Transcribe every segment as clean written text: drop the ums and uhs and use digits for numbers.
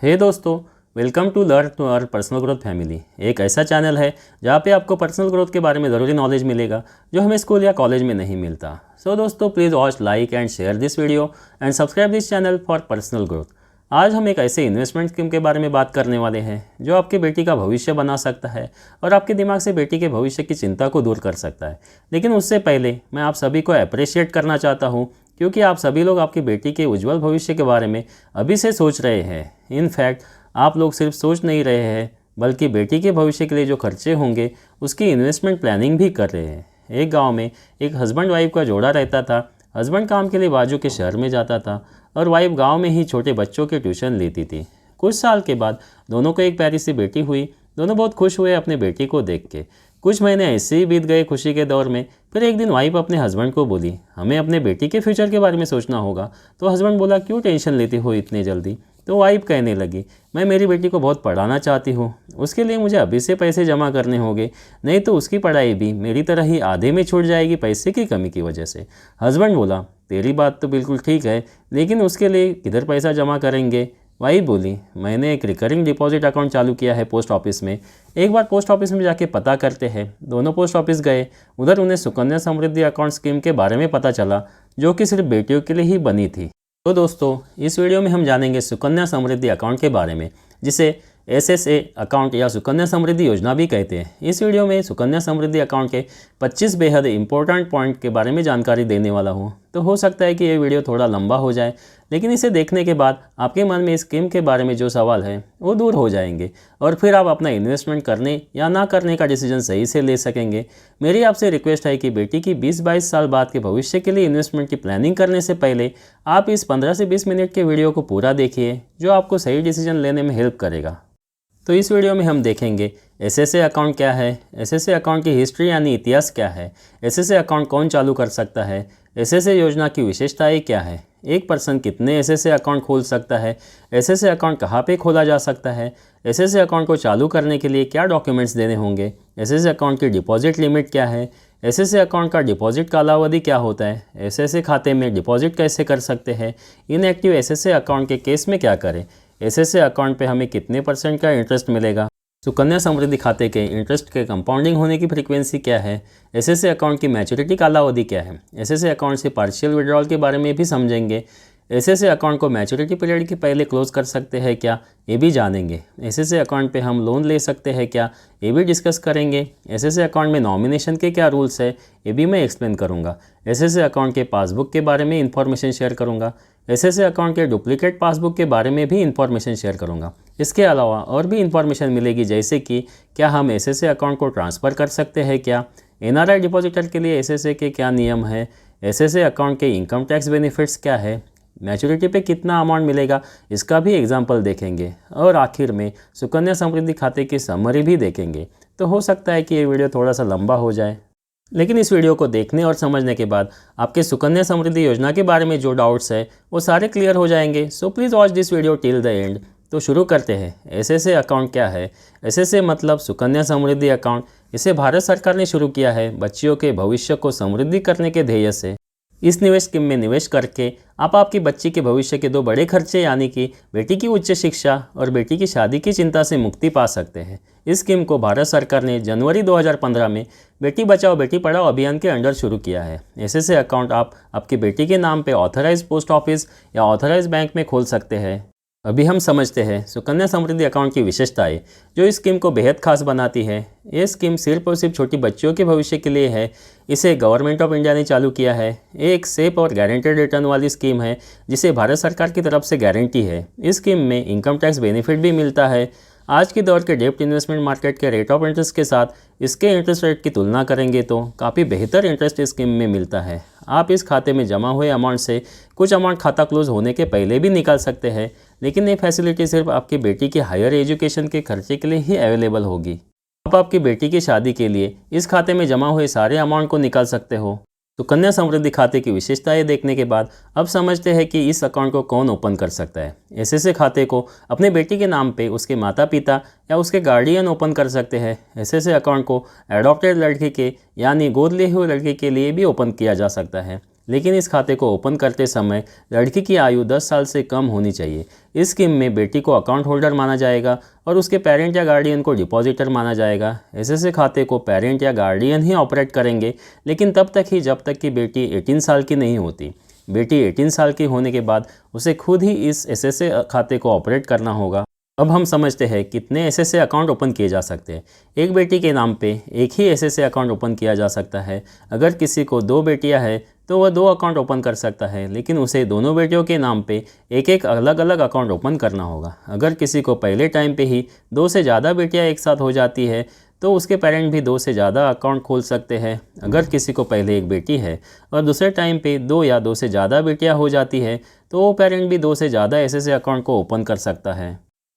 हे दोस्तों, welcome to learn to our personal growth family. एक ऐसा चैनल है जहाँ पे आपको पर्सनल ग्रोथ के बारे में ज़रूरी नॉलेज मिलेगा जो हमें स्कूल या कॉलेज में नहीं मिलता। सो दोस्तों, please watch, like and share this video and subscribe this channel for personal growth. आज हम एक ऐसे इन्वेस्टमेंट स्कीम के बारे में बात करने वाले हैं जो आपकी बेटी का भविष्य बना सकता है और आपके दिमाग से बेटी के भविष्य की चिंता को दूर कर सकता है। लेकिन उससे पहले मैं आप सभी को अप्रिशिएट करना चाहता हूँ क्योंकि आप सभी लोग आपकी बेटी के उज्जवल भविष्य के बारे में अभी से सोच रहे हैं। इनफैक्ट आप लोग सिर्फ सोच नहीं रहे हैं बल्कि बेटी के भविष्य के लिए जो खर्चे होंगे उसकी इन्वेस्टमेंट प्लानिंग भी कर रहे हैं। एक गांव में एक हस्बैंड वाइफ का जोड़ा रहता था। हस्बैंड काम के लिए बाजू के शहर में जाता था और वाइफ गांव में ही छोटे बच्चों के ट्यूशन लेती थी। कुछ साल के बाद दोनों को एक प्यारी सी बेटी हुई। दोनों बहुत खुश हुए अपने बेटी को देख के। कुछ महीने ऐसे ही बीत गए खुशी के दौर में। फिर एक दिन वाइफ अपने हस्बैंड को बोली, हमें अपने बेटी के फ्यूचर के बारे में सोचना होगा। तो हस्बैंड बोला, क्यों टेंशन लेती हो इतने जल्दी? तो वाइफ कहने लगी, मैं मेरी बेटी को बहुत पढ़ाना चाहती हूँ। उसके लिए मुझे अभी से पैसे जमा करने होंगे, नहीं तो उसकी पढ़ाई भी मेरी तरह ही आधे में छूट जाएगी पैसे की कमी की वजह से। हस्बैंड बोला, तेरी बात तो बिल्कुल ठीक है, लेकिन उसके लिए किधर पैसा जमा करेंगे? वाइफ बोली, मैंने एक रिकरिंग डिपॉजिट अकाउंट चालू किया है पोस्ट ऑफिस में। एक बार पोस्ट ऑफिस में जाके पता करते हैं। दोनों पोस्ट ऑफिस गए। उधर उन्हें सुकन्या समृद्धि अकाउंट स्कीम के बारे में पता चला जो कि सिर्फ बेटियों के लिए ही बनी थी। तो दोस्तों, इस वीडियो में हम जानेंगे सुकन्या समृद्धि अकाउंट के बारे में, जिसे SSA अकाउंट या सुकन्या समृद्धि योजना भी कहते हैं। इस वीडियो में सुकन्या समृद्धि अकाउंट के 25 बेहद इंपॉर्टेंट पॉइंट के बारे में जानकारी देने वाला हूं। तो हो सकता है कि ये वीडियो थोड़ा लंबा हो जाए, लेकिन इसे देखने के बाद आपके मन में इस स्कीम के बारे में जो सवाल है वो दूर हो जाएंगे और फिर आप अपना इन्वेस्टमेंट करने या ना करने का डिसीजन सही से ले सकेंगे। मेरी आपसे रिक्वेस्ट है कि बेटी की 20-22 साल बाद के भविष्य के लिए इन्वेस्टमेंट की प्लानिंग करने से पहले आप इस 15 से 20 मिनट के वीडियो को पूरा देखिए, जो आपको सही डिसीजन लेने में हेल्प करेगा। तो इस वीडियो में हम देखेंगे SSA अकाउंट क्या है, SSA अकाउंट की हिस्ट्री यानी इतिहास क्या है, SSA अकाउंट कौन चालू कर सकता है, SSA योजना की विशेषताएं क्या है, एक पर्सन कितने SSA अकाउंट खोल सकता है, SSA अकाउंट कहाँ पे खोला जा सकता है, SSA अकाउंट को चालू करने के लिए क्या डॉक्यूमेंट्स देने होंगे, SSA अकाउंट की डिपॉजिट लिमिट क्या है, SSA अकाउंट का डिपॉजिट कालावधि क्या होता है, SSA खाते में डिपॉजिट कैसे कर सकते हैं, इनएक्टिव SSA अकाउंट के केस में क्या करें, SSA अकाउंट पे हमें कितने % का इंटरेस्ट मिलेगा, सुकन्या समृद्धि खाते के इंटरेस्ट के कंपाउंडिंग होने की फ्रीक्वेंसी क्या है, SSA अकाउंट की मैच्योरिटी कालावधि क्या है, SSA अकाउंट से पार्शियल विड्रॉल के बारे में भी समझेंगे। SSA अकाउंट को मैच्योरिटी पीरियड के पहले क्लोज कर सकते हैं क्या, ये भी जानेंगे। SSA अकाउंट पे हम लोन ले सकते हैं क्या, ये भी डिस्कस करेंगे। SSA अकाउंट में नॉमिनेशन के क्या रूल्स है, ये भी मैं एक्सप्लेन करूँगा। SSA अकाउंट के पासबुक के बारे में इंफॉर्मेशन शेयर करूँगा। SSA अकाउंट के डुप्लीकेट पासबुक के बारे में भी इंफॉर्मेशन शेयर करूँगा। इसके अलावा और भी इंफॉर्मेशन मिलेगी, जैसे कि क्या हम SSA अकाउंट को ट्रांसफ़र कर सकते हैं क्या, NRI डिपॉजिटर के लिए SSA के क्या नियम है, SSA अकाउंट के इनकम टैक्स बेनिफिट्स क्या है, मैच्योरिटी पे कितना अमाउंट मिलेगा, इसका भी एग्जाम्पल देखेंगे और आखिर में सुकन्या समृद्धि खाते की समरी भी देखेंगे। तो हो सकता है कि ये वीडियो थोड़ा सा लंबा हो जाए, लेकिन इस वीडियो को देखने और समझने के बाद आपके सुकन्या समृद्धि योजना के बारे में जो डाउट्स है वो सारे क्लियर हो जाएंगे। So please watch this video till the end. तो शुरू करते हैं। SSA अकाउंट क्या है? SSA मतलब सुकन्या समृद्धि अकाउंट। इसे भारत सरकार ने शुरू किया है बच्चियों के भविष्य को समृद्धि करने के ध्येय से। इस निवेश स्कीम में निवेश करके आप आपकी बच्ची के भविष्य के 2 बड़े खर्चे यानी कि बेटी की उच्च शिक्षा और बेटी की शादी की चिंता से मुक्ति पा सकते हैं। इस स्कीम को भारत सरकार ने जनवरी 2015 में बेटी बचाओ बेटी पढ़ाओ अभियान के अंडर शुरू किया है। SSA अकाउंट आप आपकी बेटी के नाम पे ऑथराइज पोस्ट ऑफिस या ऑथराइज बैंक में खोल सकते हैं। अभी हम समझते हैं सुकन्या समृद्धि अकाउंट की विशेषताएं जो इस स्कीम को बेहद खास बनाती है। ये स्कीम सिर्फ और सिर्फ छोटी बच्चियों के भविष्य के लिए है। इसे गवर्नमेंट ऑफ इंडिया ने चालू किया है। ये एक सेफ और गारंटेड रिटर्न वाली स्कीम है जिसे भारत सरकार की तरफ से गारंटी है। इस स्कीम में इनकम टैक्स बेनिफिट भी मिलता है। आज के दौर के डेप्ट इन्वेस्टमेंट मार्केट के रेट ऑफ इंटरेस्ट के साथ इसके इंटरेस्ट रेट की तुलना करेंगे तो काफ़ी बेहतर इंटरेस्ट इस स्कीम में मिलता है। आप इस खाते में जमा हुए अमाउंट से कुछ अमाउंट खाता क्लोज होने के पहले भी निकाल सकते हैं, लेकिन ये फैसिलिटी सिर्फ आपकी बेटी के हायर एजुकेशन के खर्चे के लिए ही अवेलेबल होगी। आप आपकी बेटी की शादी के लिए इस खाते में जमा हुए सारे अमाउंट को निकाल सकते हो। सुकन्या समृद्धि खाते की विशेषताएं देखने के बाद अब समझते हैं कि इस अकाउंट को कौन ओपन कर सकता है। SSA खाते को अपने बेटी के नाम पे उसके माता पिता या उसके गार्डियन ओपन कर सकते हैं। SSA अकाउंट को एडॉप्टेड लड़की के यानी गोद लिए हुए लड़के के लिए भी ओपन किया जा सकता है। लेकिन इस खाते को ओपन करते समय लड़की की आयु 10 साल से कम होनी चाहिए। इस स्कीम में बेटी को अकाउंट होल्डर माना जाएगा और उसके पेरेंट या गार्डियन को डिपॉजिटर माना जाएगा। एसएसए खाते को पेरेंट या गार्डियन ही ऑपरेट करेंगे, लेकिन तब तक ही जब तक कि बेटी 18 साल की नहीं होती। बेटी 18 साल की होने के बाद उसे खुद ही इस एसएसए खाते को ऑपरेट करना होगा। अब हम समझते हैं कितने एसएसए अकाउंट ओपन किए जा सकते हैं। एक बेटी के नाम पे एक ही एसएसए अकाउंट ओपन किया जा सकता है। अगर किसी को 2 बेटियां हैं तो वह 2 अकाउंट ओपन कर सकता है, लेकिन उसे दोनों बेटियों के नाम पे एक एक अलग अलग अकाउंट ओपन करना होगा। अगर किसी को पहले टाइम पे ही 2 से ज़्यादा बेटियां एक साथ हो जाती है तो उसके पेरेंट भी 2 से ज़्यादा अकाउंट खोल सकते हैं। अगर किसी को पहले एक बेटी है और दूसरे टाइम पे 2 या 2 से ज़्यादा बेटियां हो जाती है तो वो पेरेंट भी 2 से ज़्यादा एसएसए अकाउंट को ओपन कर सकता है।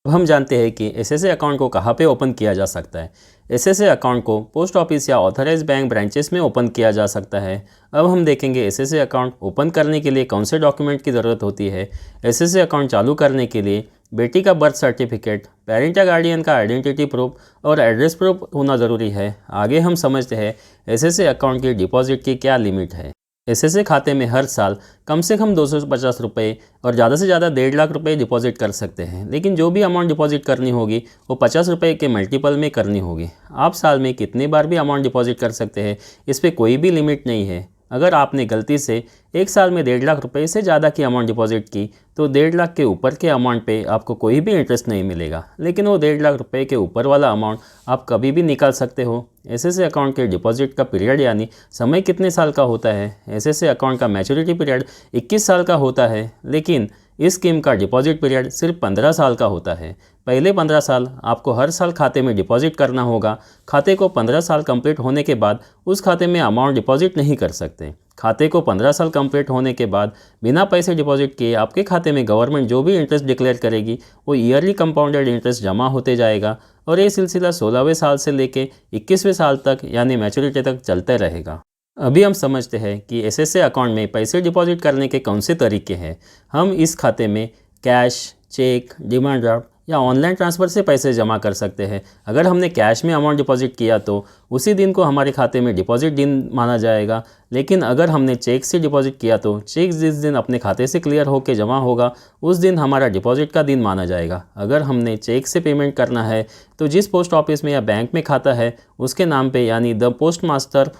अब हम जानते हैं कि एसएसए अकाउंट को कहाँ पे ओपन किया जा सकता है। एसएसए अकाउंट को पोस्ट ऑफिस या ऑथराइज बैंक ब्रांचेस में ओपन किया जा सकता है। अब हम देखेंगे एसएसए अकाउंट ओपन करने के लिए कौन से डॉक्यूमेंट की ज़रूरत होती है। एसएसए अकाउंट चालू करने के लिए बेटी का बर्थ सर्टिफिकेट, पेरेंट या गार्डियन का आइडेंटिटी प्रूफ और एड्रेस प्रूफ होना ज़रूरी है। आगे हम समझते हैं एसएसए अकाउंट की डिपॉजिट की क्या लिमिट है। एसएसए खाते में हर साल कम से कम 250 रुपये और ज़्यादा से ज़्यादा 1.5 लाख रुपये डिपॉजिट कर सकते हैं, लेकिन जो भी अमाउंट डिपॉजिट करनी होगी वो 50 रुपये के मल्टीपल में करनी होगी। आप साल में कितनी बार भी अमाउंट डिपॉजिट कर सकते हैं, इस पर कोई भी लिमिट नहीं है। अगर आपने गलती से एक साल में 1.5 लाख रुपये से ज़्यादा की अमाउंट डिपॉजिट की तो 1.5 लाख के ऊपर के अमाउंट पे आपको कोई भी इंटरेस्ट नहीं मिलेगा, लेकिन वो 1.5 लाख रुपये के ऊपर वाला अमाउंट आप कभी भी निकाल सकते हो। एसएसए अकाउंट के डिपॉजिट का पीरियड यानी समय कितने साल का होता है। एसएसए अकाउंट का मैच्योरिटी पीरियड 21 साल का होता है, लेकिन इस स्कीम का डिपॉजिट पीरियड सिर्फ 15 साल का होता है। पहले 15 साल आपको हर साल खाते में डिपॉजिट करना होगा। खाते को 15 साल कंप्लीट होने के बाद उस खाते में अमाउंट डिपॉजिट नहीं कर सकते। खाते को 15 साल कंप्लीट होने के बाद बिना पैसे डिपॉजिट किए आपके खाते में गवर्नमेंट जो भी इंटरेस्ट डिक्लेयर करेगी वो ईयरली कंपाउंडेड इंटरेस्ट जमा होते जाएगा और ये सिलसिला 16वें साल से लेके 21वें साल तक यानी मैच्योरिटी तक चलते रहेगा। अभी हम समझते हैं कि एसएसए अकाउंट में पैसे डिपॉजिट करने के कौन से तरीके हैं। हम इस खाते में कैश, चेक, डिमांड ड्राफ्ट या ऑनलाइन ट्रांसफ़र से पैसे जमा कर सकते हैं। अगर हमने कैश में अमाउंट डिपॉजिट किया तो उसी दिन को हमारे खाते में डिपॉजिट दिन माना जाएगा, लेकिन अगर हमने चेक से डिपॉजिट किया तो चेक जिस दिन अपने खाते से क्लियर होकर जमा होगा उस दिन हमारा डिपॉजिट का दिन माना जाएगा। अगर हमने चेक से पेमेंट करना है तो जिस पोस्ट ऑफिस में या बैंक में खाता है उसके नाम पे यानी the post master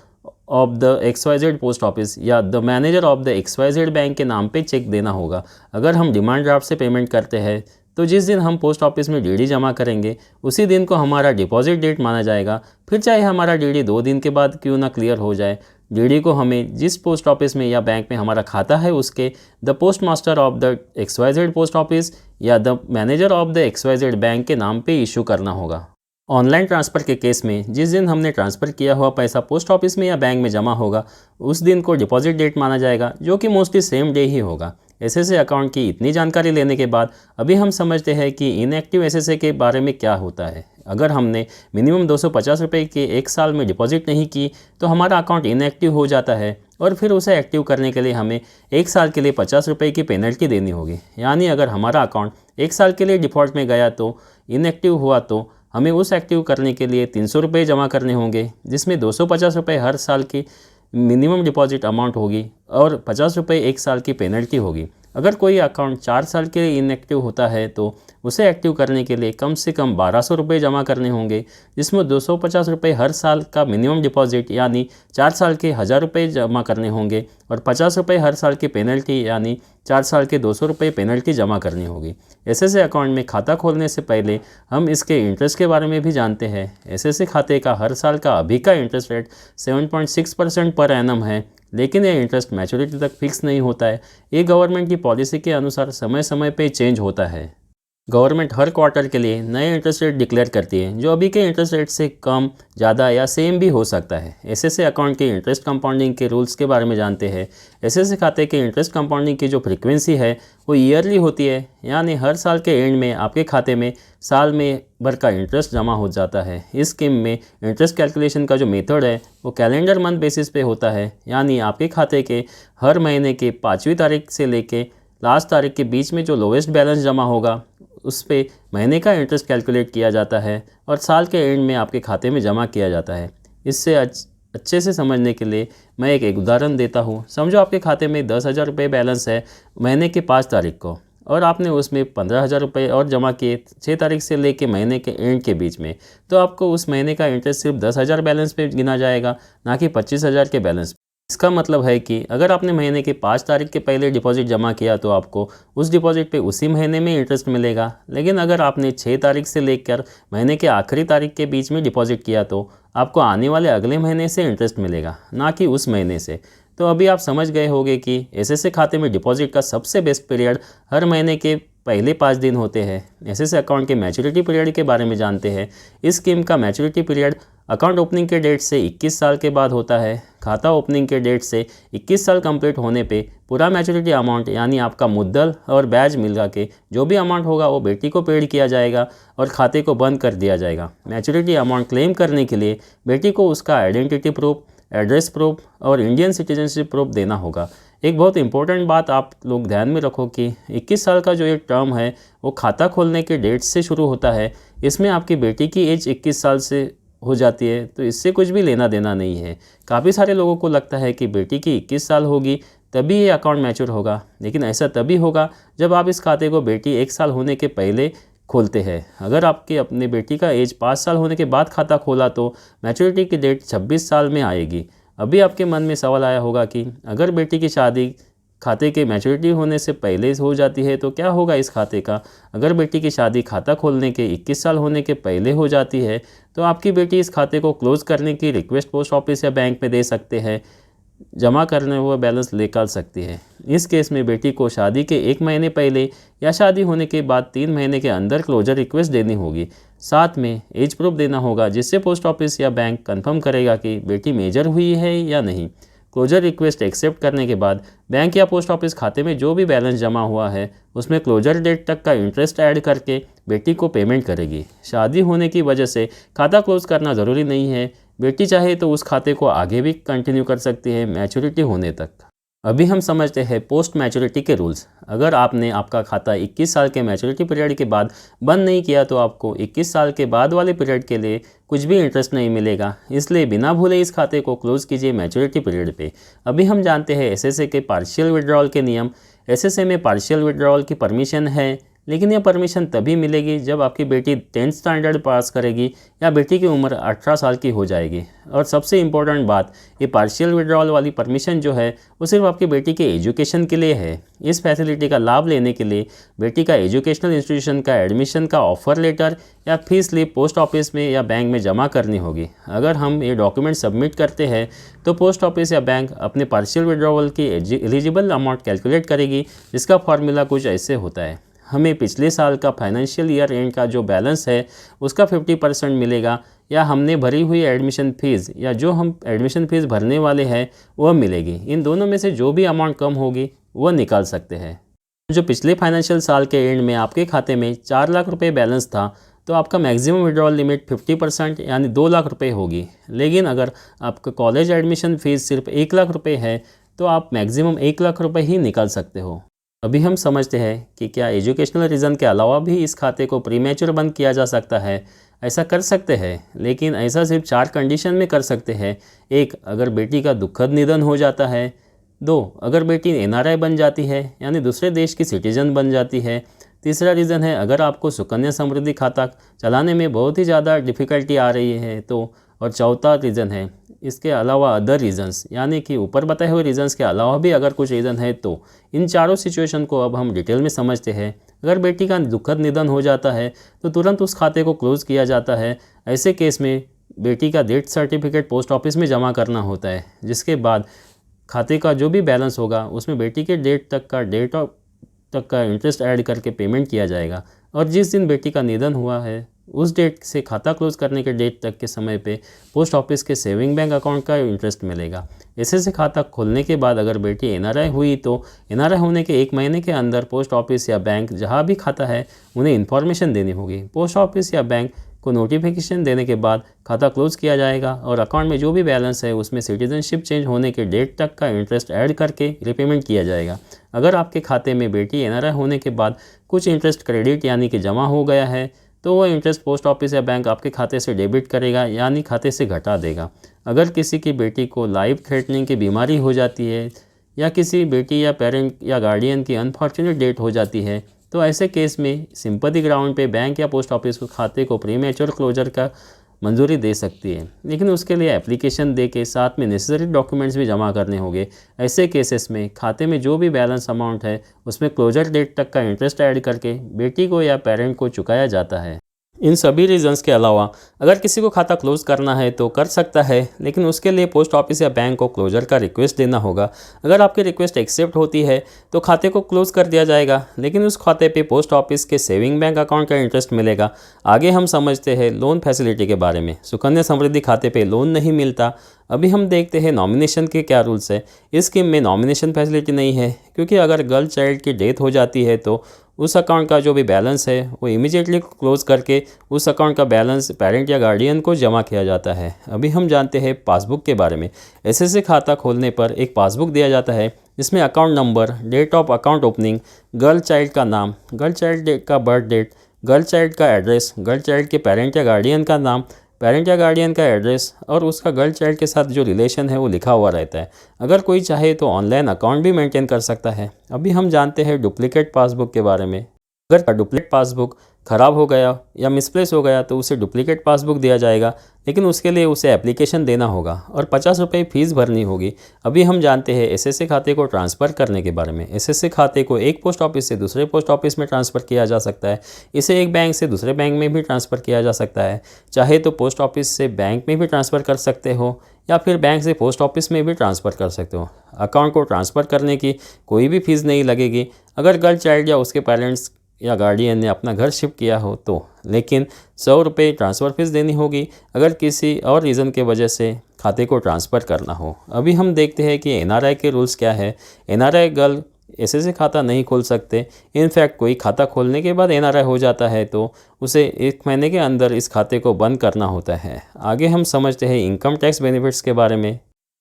of the XYZ post office या the manager of the XYZ bank के नाम पे चेक देना होगा। अगर हम डिमांड ड्राफ्ट से पेमेंट करते हैं तो जिस दिन हम पोस्ट ऑफिस में डीडी जमा करेंगे उसी दिन को हमारा डिपॉजिट डेट माना जाएगा, फिर चाहे हमारा डीडी 2 दिन के बाद क्यों ना क्लियर हो जाए। डीडी को हमें जिस पोस्ट ऑफिस में या बैंक में हमारा खाता है उसके the post master of the XYZ post office या the manager of the XYZ bank के नाम पे इशू करना होगा। ऑनलाइन ट्रांसफ़र के केस में जिस दिन हमने ट्रांसफ़र किया हुआ पैसा पोस्ट ऑफिस में या बैंक में जमा होगा उस दिन को डिपॉजिट डेट माना जाएगा, जो कि मोस्टली सेम डे ही होगा। एसएसए अकाउंट की इतनी जानकारी लेने के बाद अभी हम समझते हैं कि इनएक्टिव एसएसए के बारे में क्या होता है। अगर हमने मिनिमम 250 रुपये के एक साल में डिपॉजिट नहीं की तो हमारा अकाउंट इनएक्टिव हो जाता है और फिर उसे एक्टिव करने के लिए हमें एक साल के लिए 50 रुपये की पेनल्टी देनी होगी। यानी अगर हमारा अकाउंट एक साल के लिए डिफ़ॉल्ट में गया तो इनएक्टिव हुआ तो हमें उस एक्टिव करने के लिए 300 रुपये जमा करने होंगे, जिसमें 250 रुपये हर साल की मिनिमम डिपॉजिट अमाउंट होगी और 50 रुपये एक साल की पेनल्टी होगी। अगर कोई अकाउंट 4 साल के लिए इनएक्टिव होता है तो उसे एक्टिव करने के लिए कम से कम 1200 रुपये जमा करने होंगे, जिसमें 250 रुपये हर साल का मिनिमम डिपॉजिट यानी 4 साल के 1000 रुपये जमा करने होंगे और 50 रुपये हर साल की पेनल्टी यानी 4 साल के 200 रुपये पेनल्टी जमा करनी होगी। एसएसए अकाउंट में खाता खोलने से पहले हम इसके इंटरेस्ट के बारे में भी जानते हैं। एसएसए खाते का हर साल का अभी का इंटरेस्ट रेट 7.6% पर एनम है, लेकिन यह इंटरेस्ट मैच्योरिटी तक फिक्स नहीं होता है। ये गवर्नमेंट की पॉलिसी के अनुसार समय समय पे चेंज होता है। गवर्नमेंट हर क्वार्टर के लिए नए इंटरेस्ट रेट डिक्लेयर करती है, जो अभी के इंटरेस्ट रेट से कम, ज़्यादा या सेम भी हो सकता है। एसएसए अकाउंट के इंटरेस्ट कंपाउंडिंग के रूल्स के बारे में जानते हैं। एसएसए खाते के इंटरेस्ट कंपाउंडिंग की जो फ्रीक्वेंसी है वो ईयरली होती है, यानी हर साल के एंड में आपके खाते में साल में भर का इंटरेस्ट जमा हो जाता है। इस स्कीम में इंटरेस्ट कैलकुलेशन का जो मेथड है वो कैलेंडर मंथ बेसिस पे होता है, यानी आपके खाते के हर महीने के 5वीं तारीख से लेके लास्ट तारीख के बीच में जो लोवेस्ट बैलेंस जमा होगा उस पे महीने का इंटरेस्ट कैलकुलेट किया जाता है और साल के एंड में आपके खाते में जमा किया जाता है। इससे अच्छे से समझने के लिए मैं एक उदाहरण देता हूँ। समझो आपके खाते में 10,000 रुपये बैलेंस है महीने की 5 तारीख को, और आपने उसमें 15,000 रुपये और जमा किए 6 तारीख से लेके महीने के एंड के बीच में। तो आपको उस महीने का इंटरेस्ट सिर्फ 10,000 बैलेंस पे गिना जाएगा, ना कि 25,000 के बैलेंस। इसका मतलब है कि अगर आपने महीने की 5 तारीख के पहले डिपॉजिट जमा किया तो आपको उस डिपॉजिट पे उसी महीने में इंटरेस्ट मिलेगा। लेकिन अगर आपने 6 तारीख से लेकर महीने के आखिरी तारीख के बीच में डिपॉजिट किया तो आपको आने वाले अगले महीने से इंटरेस्ट मिलेगा, ना कि उस महीने से। तो अभी आप समझ गए होंगे कि एसएसए खाते में डिपॉजिट का सबसे बेस्ट पीरियड हर महीने के पहले 5 दिन होते हैं। एसएसए अकाउंट के मैच्योरिटी पीरियड के बारे में जानते हैं। इस स्कीम का मैच्योरिटी पीरियड अकाउंट ओपनिंग के डेट से 21 साल के बाद होता है। खाता ओपनिंग के डेट से 21 साल कंप्लीट होने पे पूरा मैच्योरिटी अमाउंट यानी आपका मुद्दल और ब्याज मिला के जो भी अमाउंट होगा वो बेटी को पेड किया जाएगा और खाते को बंद कर दिया जाएगा। मैच्योरिटी अमाउंट क्लेम करने के लिए बेटी को उसका आइडेंटिटी प्रूफ, एड्रेस प्रूफ और इंडियन सिटीजनशिप प्रूफ देना होगा। एक बहुत इंपॉर्टेंट बात आप लोग ध्यान में रखो कि 21 साल का जो एक टर्म है वो खाता खोलने के डेट से शुरू होता है। इसमें आपकी बेटी की एज 21 साल से हो जाती है, तो इससे कुछ भी लेना देना नहीं है। काफ़ी सारे लोगों को लगता है कि बेटी की 21 साल होगी तभी ये अकाउंट मैच्योर होगा, लेकिन ऐसा तभी होगा जब आप इस खाते को बेटी 1 साल होने के पहले खोलते हैं। अगर आपके अपने बेटी का एज 5 साल होने के बाद खाता खोला तो मैच्योरिटी की डेट 26 साल में आएगी। अभी आपके मन में सवाल आया होगा कि अगर बेटी की शादी खाते के मैच्योरिटी होने से पहले हो जाती है तो क्या होगा इस खाते का। अगर बेटी की शादी खाता खोलने के 21 साल होने के पहले हो जाती है तो आपकी बेटी इस खाते को क्लोज करने की रिक्वेस्ट पोस्ट ऑफिस या बैंक में दे सकते हैं, जमा करने हुआ बैलेंस निकाल सकती है। इस केस में बेटी को शादी के 1 महीने पहले या शादी होने के बाद 3 महीने के अंदर क्लोजर रिक्वेस्ट देनी होगी। साथ में एज प्रूफ देना होगा जिससे पोस्ट ऑफिस या बैंक कंफर्म करेगा कि बेटी मेजर हुई है या नहीं। क्लोजर रिक्वेस्ट एक्सेप्ट करने के बाद बैंक या पोस्ट ऑफिस खाते में जो भी बैलेंस जमा हुआ है उसमें क्लोजर डेट तक का इंटरेस्ट ऐड करके बेटी को पेमेंट करेगी। शादी होने की वजह से खाता क्लोज करना ज़रूरी नहीं है। बेटी चाहे तो उस खाते को आगे भी कंटिन्यू कर सकती है मैच्योरिटी होने तक। अभी हम समझते हैं पोस्ट मैच्योरिटी के रूल्स। अगर आपने आपका खाता 21 साल के मैच्योरिटी पीरियड के बाद बंद नहीं किया तो आपको 21 साल के बाद वाले पीरियड के लिए कुछ भी इंटरेस्ट नहीं मिलेगा। इसलिए बिना भूले इस खाते को क्लोज कीजिए मैच्योरिटी पीरियड पे। अभी हम जानते हैं एसएसए के पार्शियल विड्रॉल के नियम। एसएसए में पार्शियल विड्रॉल की परमिशन है, लेकिन यह परमिशन तभी मिलेगी जब आपकी बेटी 10th स्टैंडर्ड पास करेगी या बेटी की उम्र 18 साल की हो जाएगी। और सबसे इम्पोर्टेंट बात, ये पार्शियल विड्रॉल वाली परमिशन जो है वो सिर्फ आपकी बेटी के एजुकेशन के लिए है। इस फैसिलिटी का लाभ लेने के लिए बेटी का एजुकेशनल इंस्टीट्यूशन का एडमिशन का ऑफर लेटर या फीस स्लिप पोस्ट ऑफिस में या बैंक में जमा करनी होगी। अगर हम ये डॉक्यूमेंट सबमिट करते हैं तो पोस्ट ऑफिस या बैंक अपने पार्शियल विड्रॉवल की एलिजिबल अमाउंट कैलकुलेट करेगी, जिसका फॉर्मूला कुछ ऐसे होता है। हमें पिछले साल का फाइनेंशियल ईयर एंड का जो बैलेंस है उसका 50% मिलेगा, या हमने भरी हुई एडमिशन फ़ीस या जो हम एडमिशन फ़ीस भरने वाले हैं वह मिलेगी। इन दोनों में से जो भी अमाउंट कम होगी वह निकाल सकते हैं। जो पिछले फाइनेंशियल साल के एंड में आपके खाते में 4 लाख रुपए बैलेंस था तो आपका मैक्सिमम विड्रॉल लिमिट 50% यानी 2 लाख रुपए होगी। लेकिन अगर आपका कॉलेज एडमिशन फ़ीस सिर्फ 1 लाख रुपए है तो आप मैक्सिमम 1 लाख रुपए ही निकाल सकते हो। अभी हम समझते हैं कि क्या एजुकेशनल रीज़न के अलावा भी इस खाते को प्रीमेच्योर बंद किया जा सकता है। ऐसा कर सकते हैं, लेकिन ऐसा सिर्फ 4 कंडीशन में कर सकते हैं। 1, अगर बेटी का दुखद निधन हो जाता है। 2, अगर बेटी एनआरआई बन जाती है यानी दूसरे देश की सिटीजन बन जाती है। तीसरा रीज़न है अगर आपको सुकन्या समृद्धि खाता चलाने में बहुत ही ज़्यादा डिफ़िकल्टी आ रही है तो। और चौथा रीज़न है इसके अलावा अदर रीज़न्स, यानी कि ऊपर बताए हुए रीज़न्स के अलावा भी अगर कुछ रीज़न है तो। इन चारों सिचुएशन को अब हम डिटेल में समझते हैं। अगर बेटी का दुखद निधन हो जाता है तो तुरंत उस खाते को क्लोज़ किया जाता है। ऐसे केस में बेटी का डेथ सर्टिफिकेट पोस्ट ऑफिस में जमा करना होता है, जिसके बाद खाते का जो भी बैलेंस होगा उसमें बेटी के डेट तक का इंटरेस्ट ऐड करके पेमेंट किया जाएगा। और जिस दिन बेटी का निधन हुआ है उस डेट से खाता क्लोज करने के डेट तक के समय पे पोस्ट ऑफिस के सेविंग बैंक अकाउंट का इंटरेस्ट मिलेगा। एसएसए खाता खोलने के बाद अगर बेटी एनआरआई हुई तो एनआरआई होने के 1 महीने के अंदर पोस्ट ऑफिस या बैंक जहां भी खाता है उन्हें इन्फॉर्मेशन देनी होगी। पोस्ट ऑफिस या बैंक को नोटिफिकेशन देने के बाद खाता क्लोज किया जाएगा और अकाउंट में जो भी बैलेंस है उसमें सिटीजनशिप चेंज होने के डेट तक का इंटरेस्ट ऐड करके रिपेमेंट किया जाएगा। अगर आपके खाते में बेटी एनआरआई होने के बाद कुछ इंटरेस्ट क्रेडिट यानी कि जमा हो गया है तो वो इंटरेस्ट पोस्ट ऑफिस या बैंक आपके खाते से डेबिट करेगा, यानी खाते से घटा देगा। अगर किसी की बेटी को लाइफ थ्रेटनिंग की बीमारी हो जाती है या किसी बेटी या पेरेंट या गार्डियन की अनफॉर्चुनेट डेथ हो जाती है, तो ऐसे केस में सिंपैथी ग्राउंड पे बैंक या पोस्ट ऑफिस को खाते को प्रीमेच्योर क्लोजर का मंजूरी दे सकती है, लेकिन उसके लिए एप्लीकेशन दे के साथ में नेसेसरी डॉक्यूमेंट्स भी जमा करने होंगे। ऐसे केसेस में खाते में जो भी बैलेंस अमाउंट है उसमें क्लोजर डेट तक का इंटरेस्ट ऐड करके बेटी को या पेरेंट को चुकाया जाता है। इन सभी रीजंस के अलावा अगर किसी को खाता क्लोज करना है तो कर सकता है, लेकिन उसके लिए पोस्ट ऑफिस या बैंक को क्लोजर का रिक्वेस्ट देना होगा। अगर आपकी रिक्वेस्ट एक्सेप्ट होती है तो खाते को क्लोज कर दिया जाएगा, लेकिन उस खाते पे पोस्ट ऑफिस के सेविंग बैंक अकाउंट का इंटरेस्ट मिलेगा। आगे हम समझते हैं लोन फैसिलिटी के बारे में। सुकन्या समृद्धि खाते पे लोन नहीं मिलता। अभी हम देखते हैं नॉमिनेशन के क्या रूल्स है। इस स्कीम में नॉमिनेशन फैसिलिटी नहीं है, क्योंकि अगर गर्ल चाइल्ड की डेथ हो जाती है तो उस अकाउंट का जो भी बैलेंस है वो इमीडिएटली क्लोज करके उस अकाउंट का बैलेंस पेरेंट या गार्डियन को जमा किया जाता है। अभी हम जानते हैं पासबुक के बारे में। एसएससी खाता खोलने पर एक पासबुक दिया जाता है, जिसमें account number, date of account opening, girl child का नाम, गर्ल चाइल्ड का बर्थ डेट, गर्ल चाइल्ड का एड्रेस, गर्ल चाइल्ड के पेरेंट या गार्डियन का नाम, पेरेंट या गार्डियन का एड्रेस और उसका गर्ल चाइल्ड के साथ जो रिलेशन है वो लिखा हुआ रहता है। अगर कोई चाहे तो ऑनलाइन अकाउंट भी मेंटेन कर सकता है। अभी हम जानते हैं डुप्लीकेट पासबुक के बारे में। अगर डुप्लीकेट पासबुक ख़राब हो गया या मिसप्लेस हो गया तो उसे डुप्लीकेट पासबुक दिया जाएगा, लेकिन उसके लिए उसे एप्लीकेशन देना होगा और 50 रुपये फ़ीस भरनी होगी। अभी हम जानते हैं एसएससी खाते को ट्रांसफ़र करने के बारे में। एसएससी खाते को एक पोस्ट ऑफिस से दूसरे पोस्ट ऑफिस में ट्रांसफ़र किया जा सकता है। इसे एक बैंक से दूसरे बैंक में भी ट्रांसफ़र किया जा सकता है। चाहे तो पोस्ट ऑफिस से बैंक में भी ट्रांसफ़र कर सकते हो या फिर बैंक से पोस्ट ऑफिस में भी ट्रांसफ़र कर सकते हो। अकाउंट को ट्रांसफ़र करने की कोई भी फ़ीस नहीं लगेगी अगर गर्ल चाइल्ड या उसके पेरेंट्स या गार्डियन ने अपना घर शिफ्ट किया हो तो, लेकिन 100 रुपये ट्रांसफ़र फीस देनी होगी अगर किसी और रीज़न के वजह से खाते को ट्रांसफ़र करना हो। अभी हम देखते हैं कि एनआरआई के रूल्स क्या है। एनआरआई गर्ल एसएससी खाता नहीं खोल सकते। इनफैक्ट कोई खाता खोलने के बाद एनआरआई हो जाता है तो उसे 1 महीने के अंदर इस खाते को बंद करना होता है। आगे हम समझते हैं इनकम टैक्स बेनिफिट्स के बारे में।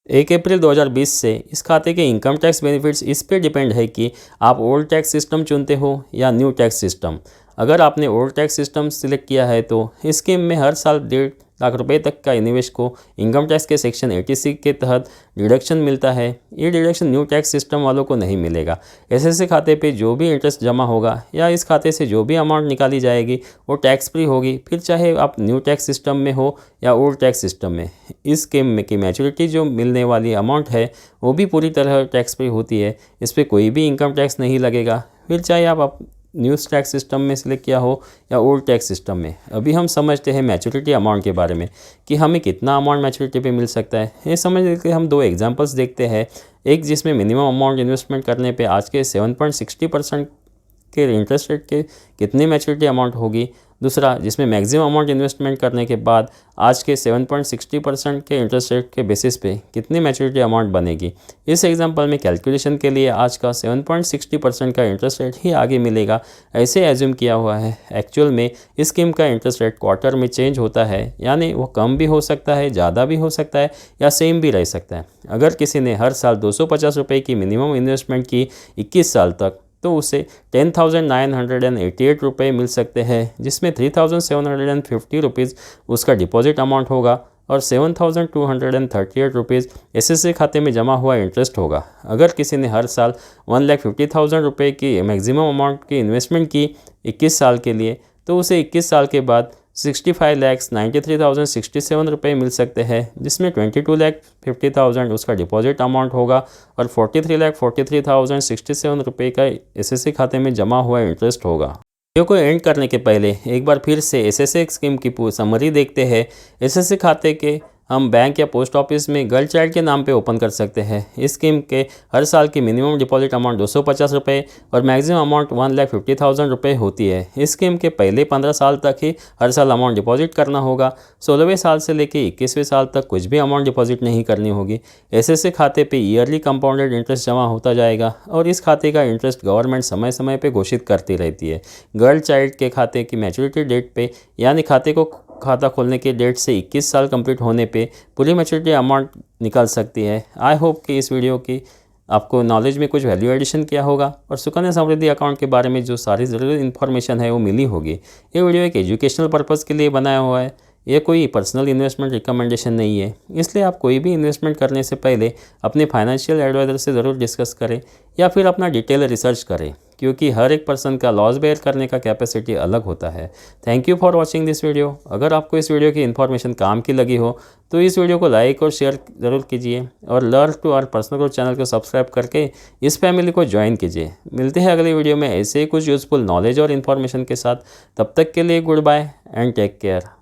1 अप्रैल 2020 से इस खाते के इनकम टैक्स बेनिफिट्स इस पे डिपेंड है कि आप ओल्ड टैक्स सिस्टम चुनते हो या न्यू टैक्स सिस्टम। अगर आपने ओल्ड टैक्स सिस्टम सिलेक्ट किया है तो इस स्कीम में हर साल 1.5 लाख रुपए तक का निवेश को इनकम टैक्स के सेक्शन 86 के तहत डिडक्शन मिलता है। ये डिडक्शन न्यू टैक्स सिस्टम वालों को नहीं मिलेगा। एसएससी खाते पे जो भी इंटरेस्ट जमा होगा या इस खाते से जो भी अमाउंट निकाली जाएगी वो टैक्स फ्री होगी, फिर चाहे आप न्यू टैक्स सिस्टम में हो या ओल्ड टैक्स सिस्टम में। इस स्कीम में की मैच्योरिटी जो मिलने वाली अमाउंट है वो भी पूरी तरह टैक्स फ्री होती है। इस पर कोई भी इनकम टैक्स नहीं लगेगा, फिर चाहे आप न्यू टैक्स सिस्टम में सिलेक्ट किया हो या ओल्ड टैक्स सिस्टम में। अभी हम समझते हैं मैच्योरिटी अमाउंट के बारे में कि हमें कितना अमाउंट मैच्योरिटी पे मिल सकता है। ये समझने के हम 2 एग्जांपल्स देखते हैं। एक जिसमें मिनिमम अमाउंट इन्वेस्टमेंट करने पे आज के 7.60% के इंटरेस्ट रेट के कितनी मैच्योरिटी अमाउंट होगी। दूसरा जिसमें मैक्सिमम अमाउंट इन्वेस्टमेंट करने के बाद आज के 7.60% के इंटरेस्ट रेट के बेसिस पे कितनी मैच्योरिटी अमाउंट बनेगी। इस एग्जांपल में कैलकुलेशन के लिए आज का 7.60% का इंटरेस्ट रेट ही आगे मिलेगा, ऐसे एज्यूम किया हुआ है। एक्चुअल में इस स्कीम का इंटरेस्ट रेट क्वार्टर में चेंज होता है, यानी वो कम भी हो सकता है, ज़्यादा भी हो सकता है या सेम भी रह सकता है। अगर किसी ने हर साल 250 रुपये की मिनिमम इन्वेस्टमेंट की 21 साल तक तो उसे 10,988 रुपये मिल सकते हैं, जिसमें 3,750 रुपीज़ उसका डिपॉजिट अमाउंट होगा और 7,238 रुपीज़ एसएससी खाते में जमा हुआ इंटरेस्ट होगा। अगर किसी ने हर साल 1,50,000 रुपये की मैक्सिमम अमाउंट की इन्वेस्टमेंट की 21 साल के लिए तो उसे 21 साल के बाद 65,93,067 रुपये मिल सकते हैं, जिसमें 22,50,000 उसका डिपॉजिट अमाउंट होगा और 43,43,067 रुपये का एसएससी खाते में जमा हुआ इंटरेस्ट होगा। वीडियो को एंड करने के पहले एक बार फिर से एसएससी स्कीम की समरी देखते हैं। एसएससी खाते के हम बैंक या पोस्ट ऑफिस में गर्ल चाइल्ड के नाम पे ओपन कर सकते हैं। इस स्कीम के हर साल की मिनिमम डिपॉजिट अमाउंट 250 रुपये और मैक्सिमम अमाउंट 1,50,000 रुपये होती है। इस स्कीम के पहले 15 साल तक ही हर साल अमाउंट डिपॉजिट करना होगा। 16वें साल से लेकर 21वें साल तक कुछ भी अमाउंट डिपॉजिट नहीं करनी होगी। एसएससी खाते पे ईयरली कंपाउंडेड इंटरेस्ट जमा होता जाएगा और इस खाते का इंटरेस्ट गवर्नमेंट समय समय पर घोषित करती रहती है। गर्ल चाइल्ड के खाते की मैच्योरिटी डेट पे, यानी खाता खोलने के डेट से 21 साल कंप्लीट होने पे पूरी मैच्योरिटी अमाउंट निकल सकती है। आई होप कि इस वीडियो की आपको नॉलेज में कुछ वैल्यू एडिशन किया होगा और सुकन्या समृद्धि अकाउंट के बारे में जो सारी ज़रूरी इन्फॉर्मेशन है वो मिली होगी। ये वीडियो एक एजुकेशनल पर्पज़ के लिए बनाया हुआ है, ये कोई पर्सनल इन्वेस्टमेंट रिकमेंडेशन नहीं है। इसलिए आप कोई भी इन्वेस्टमेंट करने से पहले अपने फाइनेंशियल एडवाइज़र से ज़रूर डिस्कस करें या फिर अपना डिटेल रिसर्च करें, क्योंकि हर एक पर्सन का लॉस बेयर करने का कैपेसिटी अलग होता है। Thank you for watching this video. अगर आपको इस वीडियो की इन्फॉर्मेशन काम की लगी हो तो इस वीडियो को लाइक और शेयर ज़रूर कीजिए और learn to earn personal growth channel को सब्सक्राइब करके इस फैमिली को ज्वाइन कीजिए। मिलते हैं अगले वीडियो में ऐसे ही कुछ यूज़फुल नॉलेज और इन्फॉर्मेशन के साथ। तब तक के लिए good bye and take care.